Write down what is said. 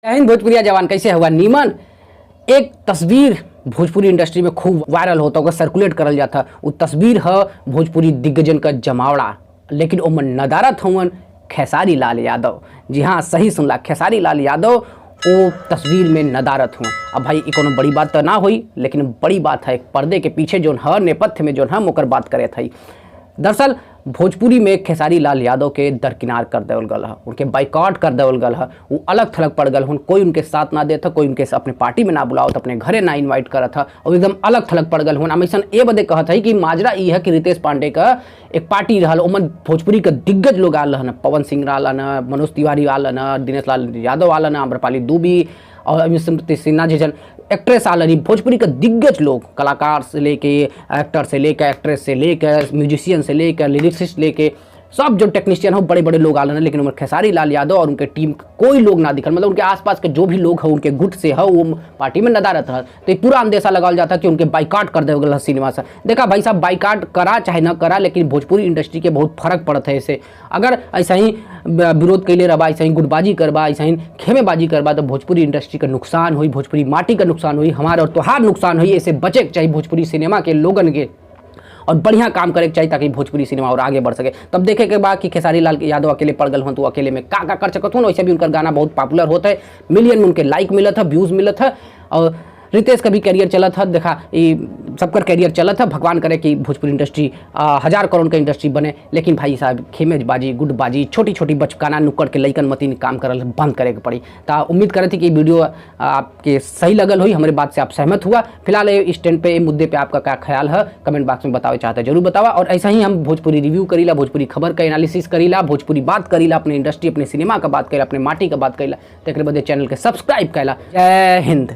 हिंद भोजपुरिया जवान कैसे हुआ नीमन। एक तस्वीर भोजपुरी इंडस्ट्री में खूब वायरल होता होगा, सर्कुलेट करल जाता। वो तस्वीर है भोजपुरी दिग्गजन का जमावड़ा, लेकिन ओमन नदारत हवन खेसारी लाल यादव। जी हाँ, सही सुनला, खेसारी लाल यादव वो तस्वीर में नदारत हुआ। अब भाई कोनो बड़ी बात तो ना हुई, लेकिन बड़ी बात है पर्दे के पीछे जो है, नेपथ्य में जो है ओकर बात करे थे। दरअसल भोजपुरी में खेसारी लाल यादव के दरकिनार कर देवल गल है, उनके बाइकआउट कर देवल गल है। वो अलग थलग पड़ गल हन, कोई उनके साथ ना देता, कोई उनके अपने पार्टी में ना बुलाओ, अपने घरे ना इनवाइट करा था, और एकदम अलग थलग पड़ गल हन। हमेशा ये बदे कहत है कि माजरा ये है कि रितेश पांडे का एक पार्टी रहा, ओमन भोजपुरी का दिग्गज लोग आल रहन, पवन सिंह आल न, मनोज तिवारी आल न, दिनेश लाल यादव आल न, आम्रपाली दुबी और स्मृति सिन्हा जैसन एक्ट्रेस आल रही। भोजपुरी का दिग्गज लोग, कलाकार से लेके एक्टर से लेकर एक्ट्रेस से लेकर म्यूजिशियन से लेकर लिरिक्सिस्ट लेके सब जो टेक्नीशियन हो, बड़े बड़े लोग आल रहे हैं। लेकिन उमर खेसारी लाल यादव और उनके टीम कोई लोग ना दिखल, मतलब उनके आसपास के जो भी लोग हैं उनके गुट से है वो पार्टी में नदारत रहा। तो ये पूरा अंदेशा लगाया जाता है कि उनके बाइकाट कर देगा सिनेमा से। देखा भाई साहब, बाइकाट करा चाहे ना करा, लेकिन भोजपुरी इंडस्ट्री के बहुत फर्क पड़ता है इससे। अगर ऐसा ही विरोध कैले रहा, ऐसा ही गुटबाजी करवा, ऐसा ही खेमेबाजी करवा, तो भोजपुरी इंडस्ट्री का नुकसान हुई, भोजपुरी माटी का नुकसान हुई, हमारा और त्योहार नुकसान हुई। ऐसे बचे चाहिए भोजपुरी सिनेमा के लोगन के, और बढ़िया काम करे के चाहिए ताकि भोजपुरी सिनेमा और आगे बढ़ सके। तब देखे के बाद कि खेसारी लाल यादव अकेले पड़ गल हो, तो अकेले में का कर सकत हो ना। वैसे भी उनका गाना बहुत पॉपुलर होता है, मिलियन में उनके लाइक मिलत है, व्यूज़ मिलत है। और रितेश का भी कैरियर चला था, देखा ये सबकर कैरियर चला था। भगवान करे कि भोजपुरी इंडस्ट्री 1000 करोड़ का इंडस्ट्री बने। लेकिन भाई साहब, खेमेबाजी, गुटबाजी, छोटी छोटी बचकाना नुक्कड़ के लइकन मतीन काम करल बंद करे के पड़ी। तो उम्मीद करे थी कि वीडियो आपके सही लगल हुई, हमारे बात से आप सहमत हुआ। फिलहाल इस स्टैंड पे, मुद्दे पे आपका क्या ख्याल है कमेंट बॉक्स में बतावे चाहते जरूर बतावा। और ऐसा ही हम भोजपुरी रिव्यू करीला, भोजपुरी खबर का एनालिसिस करीला, भोजपुरी बात करीला, अपने इंडस्ट्री, अपने सिनेमा का बात करीला, अपने माटी का बात करीला। तो एक बदे चैनल के सब्सक्राइब कैला। जय हिंद।